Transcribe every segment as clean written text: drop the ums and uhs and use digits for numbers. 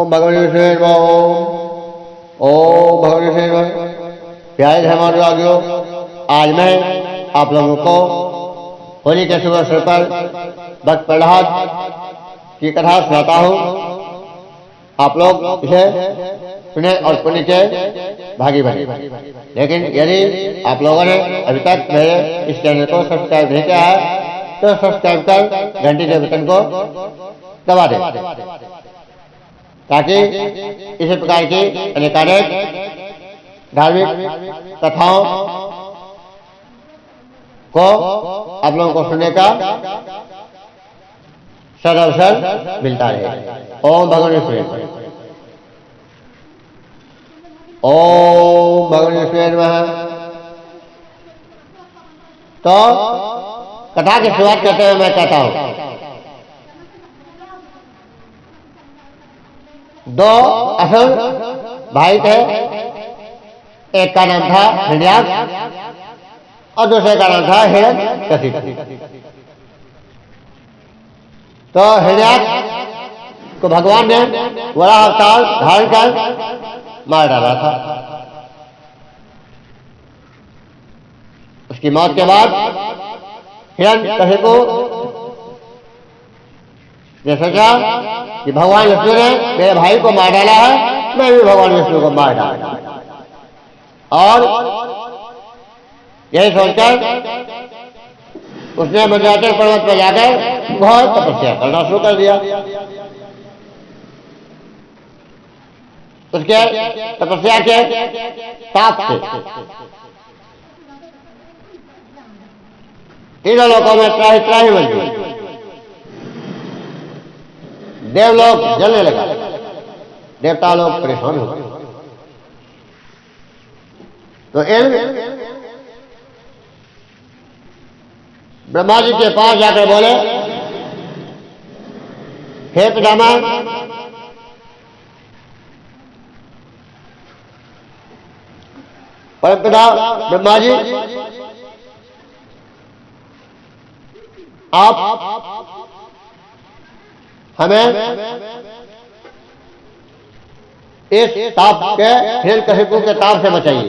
ओम भगवान विष्णु नमः। ओम भगवान विष्णु नमः। प्यारे धर्मानुरागियों, आज मैं आप लोगों को होली के शुभ अवसर पर भक्त प्रहलाद की कथा सुनाता हूँ। आप लोग इसे सुने और पुण्य के भागी बने। लेकिन यदि आप लोगों ने अभी तक मेरे इस चैनल को सब्सक्राइब नहीं किया है तो सब्सक्राइब कर घंटी के बटन को दबा दें, ताकि इसी प्रकार की अनेकानेक धार्मिक कथाओं को आप लोगों को सुनने का सदअवसर मिलता रहे। ओम भगवान विष्णु। ओम भगवान विष्णु नमः। तो कथा की शुरुआत करते हुए मैं कहता हूं, दो असुर भाई थे। एक का नाम था हिरण्याक्ष और दूसरे का नाम था हिरण्यकशिपु। तो हिरण्याक्ष को भगवान ने बड़ा अवतार धारण कर मार डाला था। उसकी मौत के बाद हिरण्यकशिपु ने सोचा कि भगवान विष्णु ने मेरे भाई को मार डाला है, मैं भी भगवान विष्णु को मार डाला। और यही सोचकर उसने मंदराचल पर्वत पर जाकर बहुत तपस्या करना शुरू कर दिया। उसके तपस्या के ताप से तीनों लोगों में त्राही त्राही बन गई। देवलोक जलने लगा, देवता लोग परेशान हो गए। तो इन ब्रह्मा जी के पास जाकर बोले, हे पितामह, परमपिता ब्रह्मा जी, आप हमें इस ताप के हिरण्यकशिपु के ताप से बचाइए।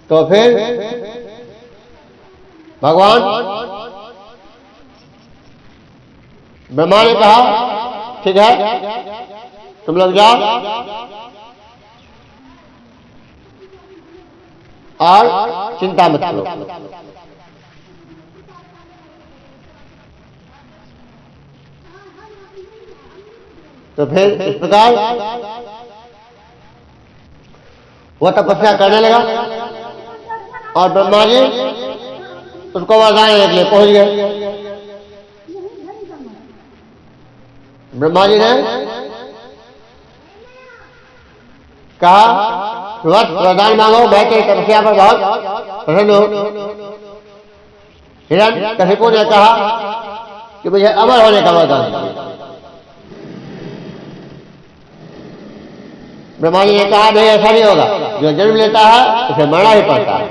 तो फिर भगवान ब्रह्मा ने कहा, ठीक है, तुम लोग जाओ और चिंता मत करो। तो फिर इस प्रकार वो तपस्या करने लगा और ब्रह्मा जी उसको वरदान देने के लिए पहुंच गए। ब्रह्मा जी ने कहा, वरदान मांगो, मैं तेरी तपस्या पर बहुत प्रसन्न हूं। हिरण्यकशिपु ने कहा कि मुझे अमर होने का वरदान दीजिए। ब्रह्मा जी ने कहा, नहीं, ऐसा नहीं होगा, जो जन्म लेता है उसे मरना ही पड़ता है।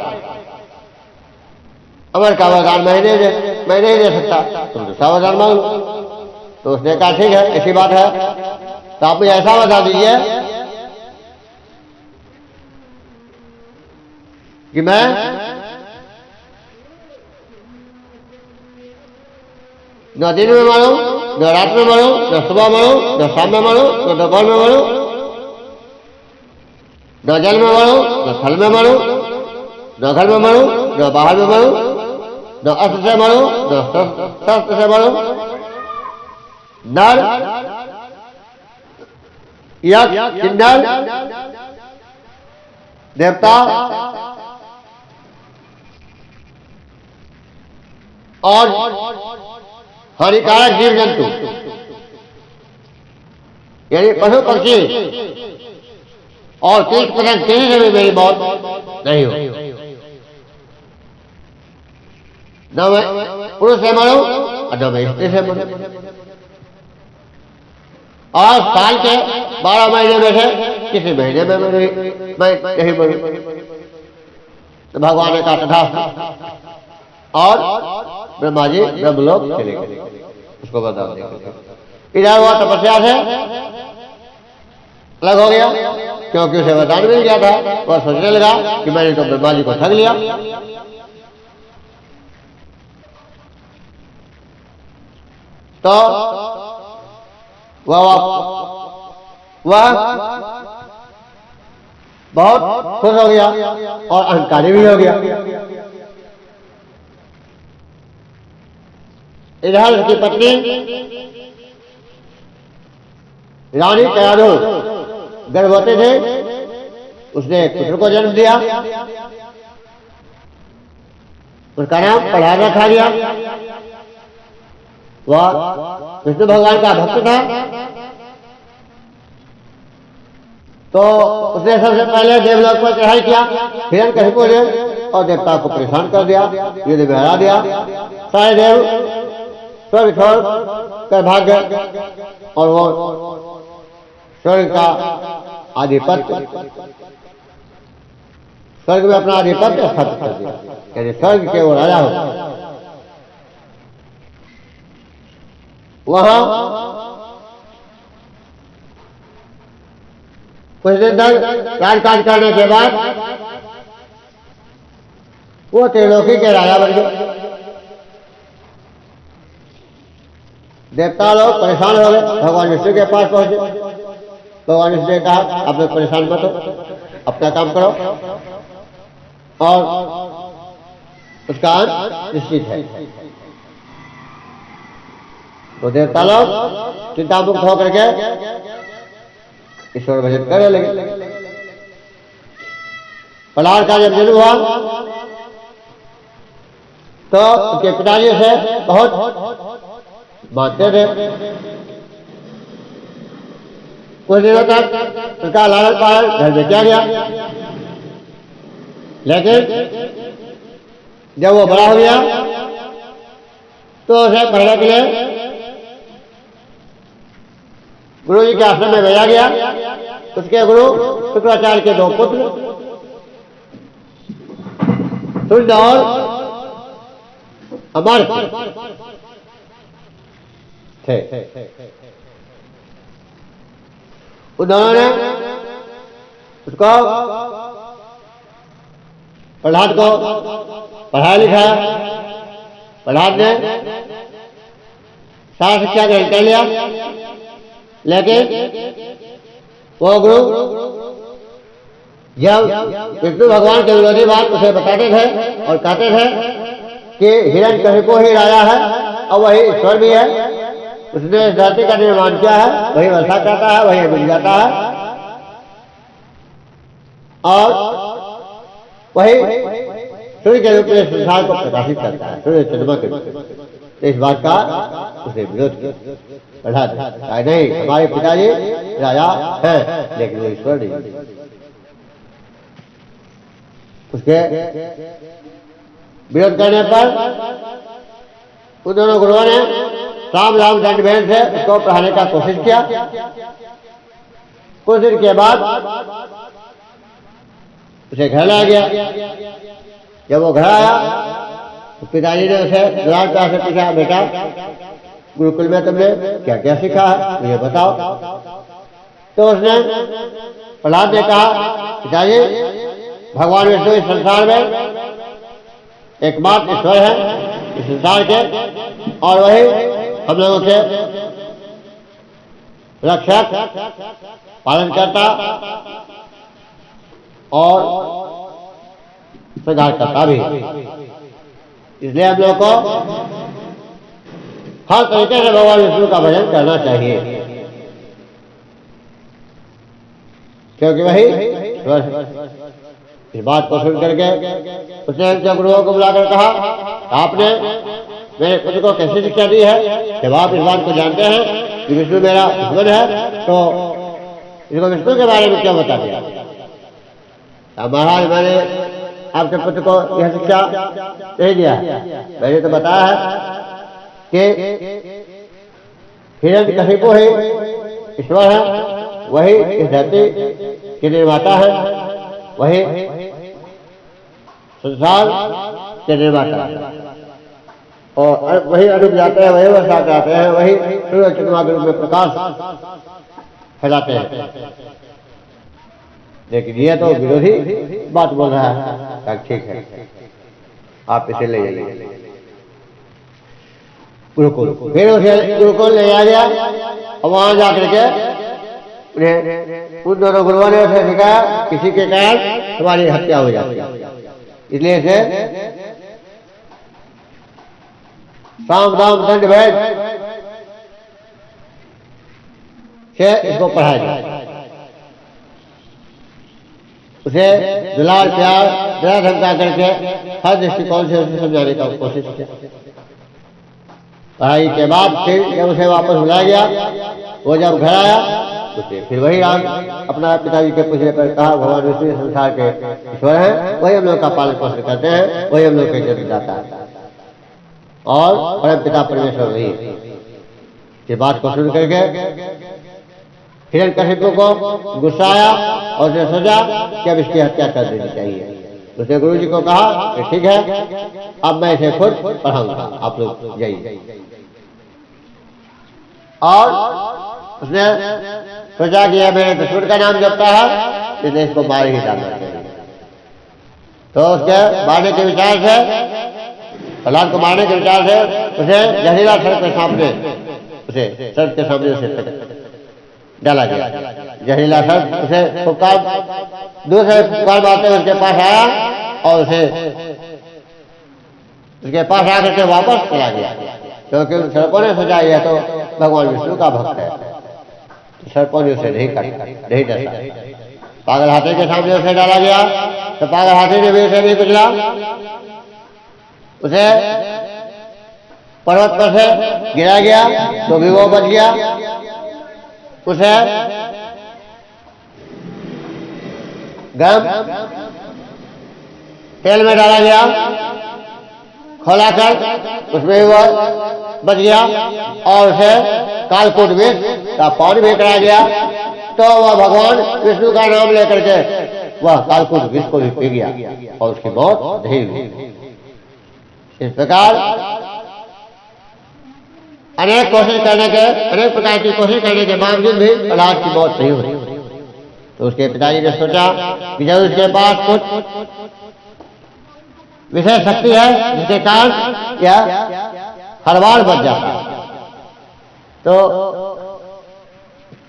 अमर का वरदान मैं नहीं दे सकता, तुम दूसरा वरदान मांग लो। तो उसने कहा, ठीक है, ऐसी बात है, तो आप मुझे ऐसा वरदान दीजिए कि मैं न दिन में मरूं, न रात में मरूं, न सुबह मरूं, न शाम में मरूं, न दोपहर में मरूं, न जल में मरूं, न थल में मरूं, न घर में मरूं, न बाहर में मरूं, न अस्त्र से मरूं, न शस्त्र से मरूं, नर यक्ष किन्नर देवता और हानिकारक जीव जंतु यानी पशु पक्षी और तीस पतंग, किसी से भी मेरी मौत नहीं हो। न मैं पुरुष से मरूं और न मैं स्त्री से मरूं। और साल के 12 महीने में से किसी महीने में मैं नहीं मरूं। तो भगवान ने कहा तथास्तु और ब्रह्मा जी ब्रह्मलोक चले गए उसको वरदान देकर। इधर हुआ तपस्या से अलग हो गया क्योंकि उसे वरदान मिल गया था। वह सोचने लगा कि मैंने तो ब्रह्मा जी को ठग लिया। तो वह बहुत खुश हो गया और अहंकारी भी हो गया। इधर उसकी पत्नी रानी कयाधुर गर्भवती थे। उसने एक पुत्र को जन्म दिया। उसका नाम प्रहलाद रखा गया। वह विष्णु भगवान का भक्त था। तो उसने सबसे पहले देवलोक पर चढ़ाई किया, हिरण्यकशिपु ने, और देवता को परेशान कर दिया, युद्ध में हरा दिया। सारे देव स्वर्ग छोड़ कर भाग गए और वो स्वर्ग का आधिपत्य, स्वर्ग में अपना आधिपत्य स्थापित कर दिया, यानी स्वर्ग के वो राजा हो। वहां कुछ दिन तक राजकाज करने के बाद वो त्रिलोकी के राजा बन गए। देवता लोग परेशान हो गए, भगवान विष्णु के पास पहुंचे। भगवान विष्णु ने कहा आप लोग परेशान मत हो, अपना काम करो और उसका अंत निश्चित है। तो देवता लोग चिंता मुक्त होकर के ईश्वर भजन करने लगे। प्रहलाद का जब जन्म हुआ तो उनके पिताजी से बहुत मानते थे। कुछ दिनों तक उनका लालन पालन घर में किया गया, लेकिन जब वो बड़ा हो गया तो उसे पढ़ने के लिए गुरु जी के आश्रम में भेजा गया। उसके गुरु शुक्राचार्य के दो पुत्र शुद्ध और अमर थे। उन्होंने उसको प्रहलाद को पढ़ाया लिखाया। प्रहलाद ने सारा शिक्षा ग्रहण कर लिया, लेकिन वो गुरु जब विष्णु भगवान के विरोधी बात उसे बताते थे और कहते थे कि हिरण्यकशिपु ही राजा है और वही ईश्वर भी है, उसने इस धरती का निर्माण किया है, वही वर्षा करता है, वही मिल जाता है और वही सूर्य के रूप में संसार को प्रकाशित करता है, सूर्य चंद्रमा के रूप में। इस बात का उसने विरोध किया। प्रहलाद नहीं, हमारे पिताजी राजा हैं लेकिन वो ईश्वर नहीं। उसके विरोध करने पर उन दोनों गुरुओं ने राम राम दंड भेद से उसको पढ़ाने का कोशिश किया। कुछ दिन के बाद उसे घर लाया गया। जब वो घर आया तो पिताजी ने उसे दुलार प्यार से पूछा, बेटा गुरुकुल में तुमने क्या क्या सीखा है मुझे बताओ। तो उसने प्रहलाद ने कहा, पिताजी भगवान विष्णु इस संसार में एकमात्र ईश्वर है इस संसार के, और वही हम लोगों के रक्षक पालन करता और सुधार करता भी। इसलिए हम लोग को हर तरीके से भगवान विष्णु का भजन करना चाहिए, क्योंकि वही इस बात को सुन करके उसने जब गुरुओं को बुलाकर कहा, आपने मेरे पुत्र को कैसी शिक्षा दी है? जब आप इस बात को जानते हैं कि विष्णु मेरा दुश्मन है तो इसको विष्णु के बारे में क्यों बता दिया? महाराज मैंने आपके पुत्र को यह शिक्षा नहीं दिया, मैंने तो बताया है कि हिरण्यकशिपु ही ईश्वर है, वही इस धरती के निर्माता है, वही संसार के निर्माता, और वही अरूप जाते हैं, वही वर्षा कराते हैं, वही सूर्य चंद्रमा के रूप में प्रकाश फैलाते हैं। लेकिन ये तो विरोधी बात बोल रहा है। ठीक है, आप इसे ले जाइए गुरुकुल। फिर उसे गुरुकुल ले आ गया और वहां जाकर के उन्हें उन दोनों गुरुओं ने उसे सिखाया, किसी के कारण तुम्हारी हत्या हो जाती है, इसलिए इसे साम दाम दंड भेद से इसको पढ़ाया जाए। उसे दुलार प्यार दया धमका करके हर दृष्टिकोण से उसे समझाने का कोशिश किया। पढ़ाई के बाद फिर जब उसे वापस बुलाया गया, वो जब घर आया तो फिर वही राम अपना पिताजी के पूछने पर कहा, भगवान विष्णु संसार के ईश्वर हैं, वही हम लोग का पालन पोषण करते हैं, वही हम लोग के जन्मदाता है, और परम पिता परमेश्वर वही। ये बात को सुन करके हिरण्यकशिपु को गुस्सा आया और उसने सोचा कि अब इसकी हत्या कर देनी चाहिए। उसने गुरु जी को कहा कि ठीक है, अब मैं इसे खुद पढ़ाऊंगा, आप लोग जाइए। और उसने सोचा कि यह मेरे दुश्मन का नाम जपता है, इसलिए इसको मार ही डालना चाहिए। तो उसके मारने के विचार से, प्रहलाद को मारने के विचार से उसे जहरीला सर्प के सामने उसे डाला गया। जहरीला सर्प उसे पुकार, दूसरे पुकार मारते हुए उसके पास आया और उसे उसके पास आकर के वापस चला गया, क्योंकि सर्पों ने सोचा यह तो भगवान विष्णु का भक्त है। सर्पों ने उसे नहीं डसा। पागल हाथी के सामने उसे डाला गया तो पागल हाथी ने भी उसे नहीं कुचला। उसे पर्वत पर से गिरा गया तो भी वो बच गया। उसे गर्म तेल में डाला गया, खोलाकर उसमें भी वो बच गया, और उसे कालकूट विष का पानी भी कराया गया, तो वह भगवान विष्णु का नाम लेकर के वह कालकूट विष को भी पी गया और उसकी मौत नहीं हुई। इस प्रकार अनेक प्रकार की कोशिश करने के बावजूद भी प्रहलाद की मौत नहीं हुई। तो उसके पिताजी ने सोचा कि जब उसके पास कुछ विशेष शक्ति है जिसके कारण यह हर बार बच जाता, तो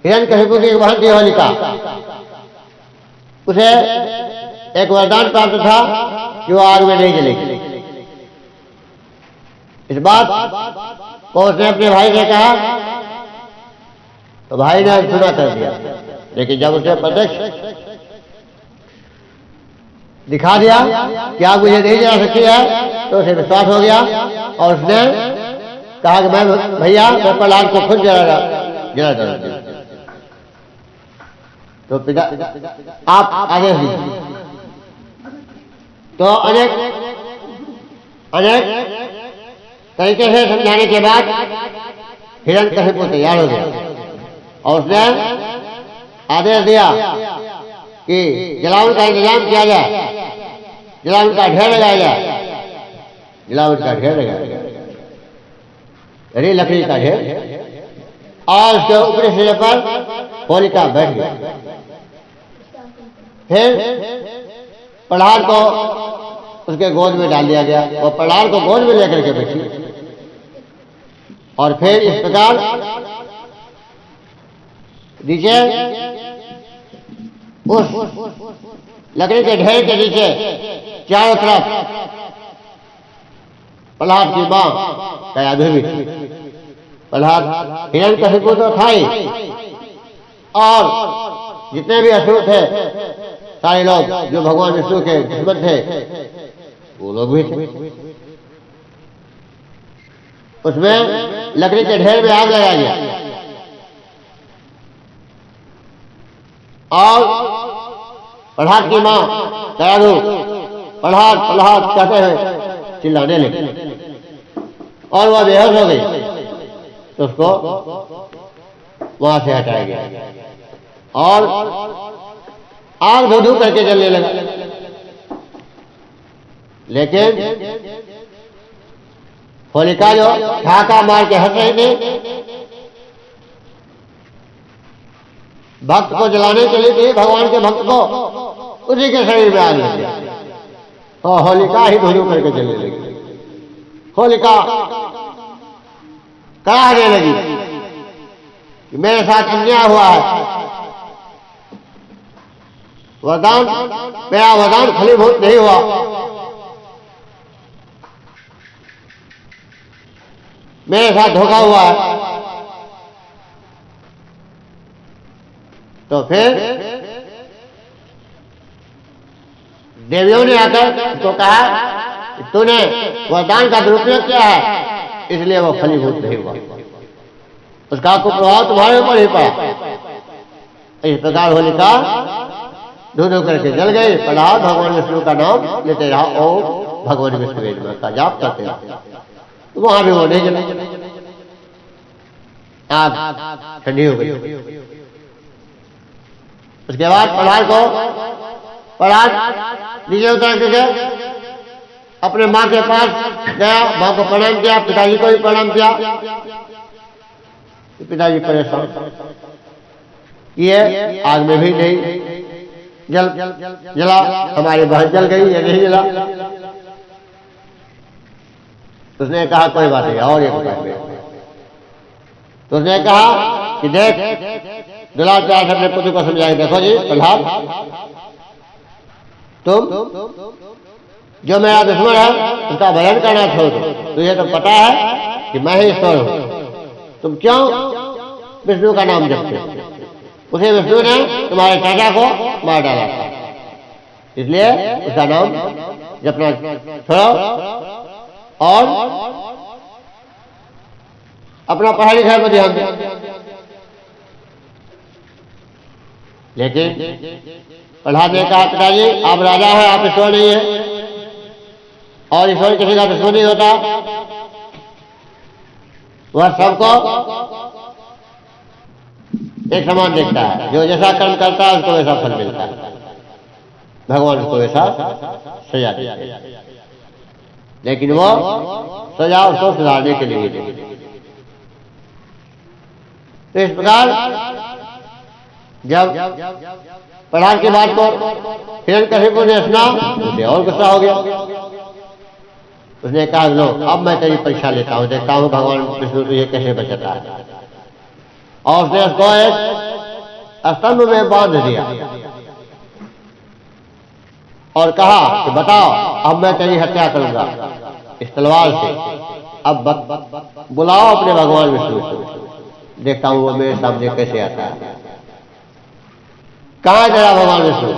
हिरण्यकशिपु की एक बहन थी होलिका, उसे एक वरदान प्राप्त था कि वो आग में नहीं जलेगी। इस बात को उसने अपने भाई से कहा तो भाई ने सुना कर दिया, लेकिन जब उसे प्रत्यक्ष दिखा दिया कि आग मुझे नहीं जला सकती है तो उसे विश्वास हो गया और उसने कहा कि मैं भैया मैं प्रहलाद को खुद जला दूंगा। तो पिता आप आदेश दीजिए। तो अनेक तरीके से समझाने के बाद हिरण्यकशिपु तैयार हो गया और उसने आदेश दिया कि जलावन का इंतजाम किया जाए, जलावन का ढेर लगाया जाए। जलावन का ढेर लगाया जाए, यानी लकड़ी का ढेर, और उसके ऊपरी सिरे पर होलिका बैठ गया। फिर प्रहलाद को उसके गोद में डाल दिया गया और प्रहलाद को गोद में लेकर के बैठी, और फिर इस प्रकार नीचे उस लकड़ी के ढेर के नीचे चारों तरफ प्रहलाद की मां दया भी थी। प्रहलाद हिरण्यकशिपु तो था ही, और जितने भी असुर थे सारे लोग जो भगवान विष्णु के दुश्मन थे वो लोग भी थे। उसमें लकड़ी के ढेर में आग लगाया गया और प्रहलाद की मां दयालु प्रहलाद प्रहलाद कहते हुए चिल्लाने लगी और वह बेहोश हो गई। तो उसको वहां से हटाया गया और आग धो धो करके जलने लगा। लेकिन होलिका जो ठाका मार के हंस रही थी, भक्त को जलाने के लिए थी, भगवान के भक्त को, उसी के शरीर में आग लगी और होलिका ही धुनु करके जलने लगी। होलिका कराहने लगी कि मेरे साथ अन्याय हुआ है, वरदान, मेरा वरदान फलीभूत नहीं हुआ। मेरे साथ धोखा हुआ है। तो फिर देवियों ने आकर उसको कहा कि तूने वरदान का दुरुपयोग किया है, इसलिए वो फलीभूत नहीं हुआ, उसका कुप्रभाव तुम्हारे ऊपर ही पड़ा। इस प्रकार होलिका धू करके जल गई। प्रहलाद भगवान विष्णु का नाम लेते रहा, ओम भगवान विष्णु का जाप करते रहा, तो वहां भी वो नहीं जले, आग ठंडी हो गई। उसके बाद प्रहलाद नीचे उतर के गए, अपने माँ के पास गया, माँ को प्रणाम किया, पिताजी को भी प्रणाम किया। पिताजी परेशान, ये आग में भी नहीं जला, हमारी बहन जल गई, ये नहीं जला। उसने कहा कोई बात नहीं, और एक उपाय। तो उसने कहा कि देख, दुलार प्यार से अपने पुत्र को समझाए, देखो जी प्रहलाद, तुम जो मेरा दुश्मन है उसका भजन करना छोड़ दो। तुझे तो पता है कि मैं ही ईश्वर हूं, तुम क्यों विष्णु का नाम जपते हो? उसे विष्णु ने तुम्हारे चाचा को मार डाला था, इसलिए उसका नाम जपना छोड़ो और अपना पढ़ाई लिखाई पर ध्यान दो। लेकिन प्रहलाद ने कहा, पिताजी आप राजा हैं, आप ईश्वर नहीं है, और ईश्वर किसी का दुश्मन नहीं होता, वह सबको एक समान देखता है, जो जैसा कर्म करता है उसको वैसा फल मिलता है, भगवान उसको वैसा सजा देता है। लेकिन वो सजा उसको सुधारने के लिए देती। तो इस प्रकार जब प्रहलाद की बात को हिरण्यकशिपु ने सुना, उसे और गुस्सा हो गया। उसने कहा, लो अब मैं तेरी परीक्षा लेता हूं, देखता हूं भगवान विष्णु तुझे कैसे बचाता है। और उसने उसको एक स्तंभ में बांध दिया और कहा कि बताओ, अब मैं तेरी हत्या करूंगा इस तलवार से, अब बुलाओ अपने भगवान विष्णु को, देखता हूं वो मेरे सामने कैसे आता है। कहां है तेरा भगवान विष्णु?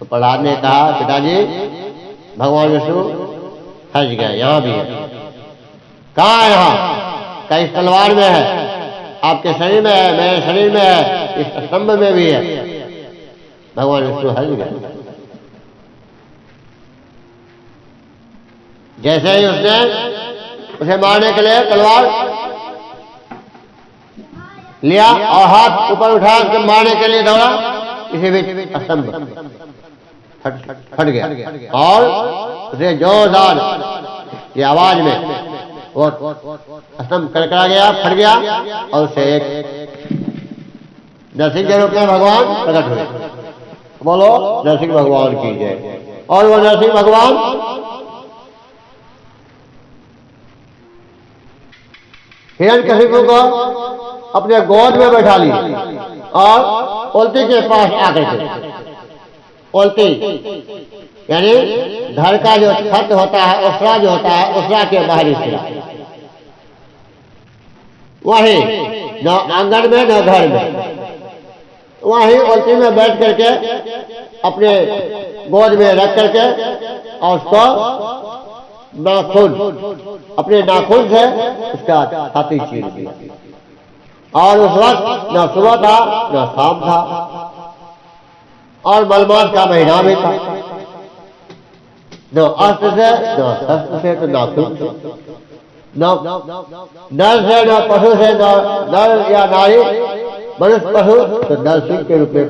तो प्रहलाद ने कहा, पिताजी भगवान विष्णु फंस गया, यहां भी है। कहां है? यहां का इस तलवार में है, आपके शरीर में है, मेरे शरीर में है, इस स्तंभ में भी है। भगवान विष्णु हंस गया। जैसे ही उसने उसे मारने के लिए तलवार लिया और हाथ ऊपर उठा उसको मारने के लिए दौड़ा, इसी बीच स्तंभ फट गया और उसे जोरदार ये आवाज में वो स्तंभ कड़कड़ा गया, फट गया और उसे एक नरसिंह के रूप में भगवान प्रकट हुए। बोलो नरसिंह भगवान की जय। और वो नरसिंह भगवान हिरण्यकशिपु को अपने गोद में बैठा ली और उल्टी के पास आकर के, उल्टी यानी घर का जो छत होता है, उसरा जो होता है, उसरा के बाहरी सिरा, वहीं न आंगन में न घर में, वहीं उल्टी में बैठ करके अपने गोद में रख करके और उसको नाखून, अपने नाखून से उसका छाती चीर दी। और उस वक्त न सुबह था न शाम था और मलमास का महीना भी था, न अस्त्र से न शस्त्र से, तो नाखून से, न नर से न पशु से, न नर या नारी मनुष्य पशु, तो नरसिंह के रूप में।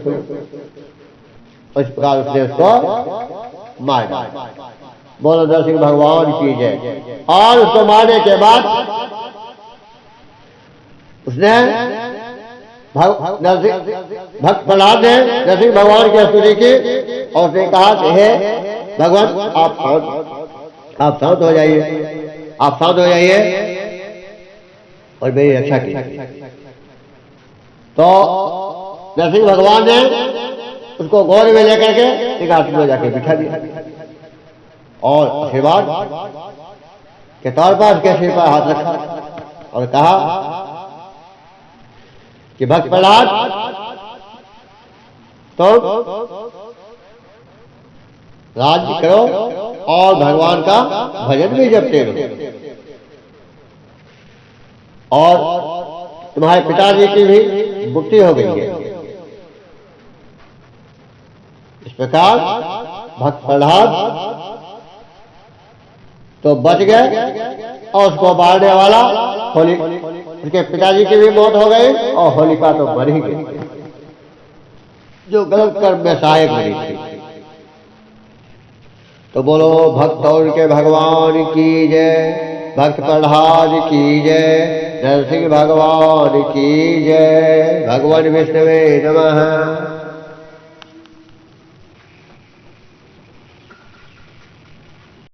इस प्रकार उसने उसको मार डाला। बोलो नरसिंह भगवान की जय। और उसको मारने के बाद उसने भक्त प्रहलाद ने नरसिंह भगवान की स्तुति की और उसने कहा कि हे भगवान आप शांत हो जाइए, आप शांत हो जाइए और मेरी रक्षा की। तो नरसिंह भगवान ने उसको गोद में लेकर के एक आसन में जाके बिठा दिया और आशीर्वाद के तौर पर उसके सिर पर हाथ रखा और कहा कि भक्त प्रहलाद तो राज्य करो और भगवान का भजन भी जपते रहो और तुम्हारे पिताजी की भी मुक्ति हो गई है। इस प्रकार भक्त प्रहलाद तो बच गए और उसको मारने वाला उसके पिताजी की भी मौत हो गई और होलिका तो मर ही गई, जो गलत कर्म में सहायक बनी थी। तो बोलो भक्त और के भगवान की जय, भक्त प्रहलाद की जय, नरसिंह भगवान की जय। भगवान विष्णवे नमः।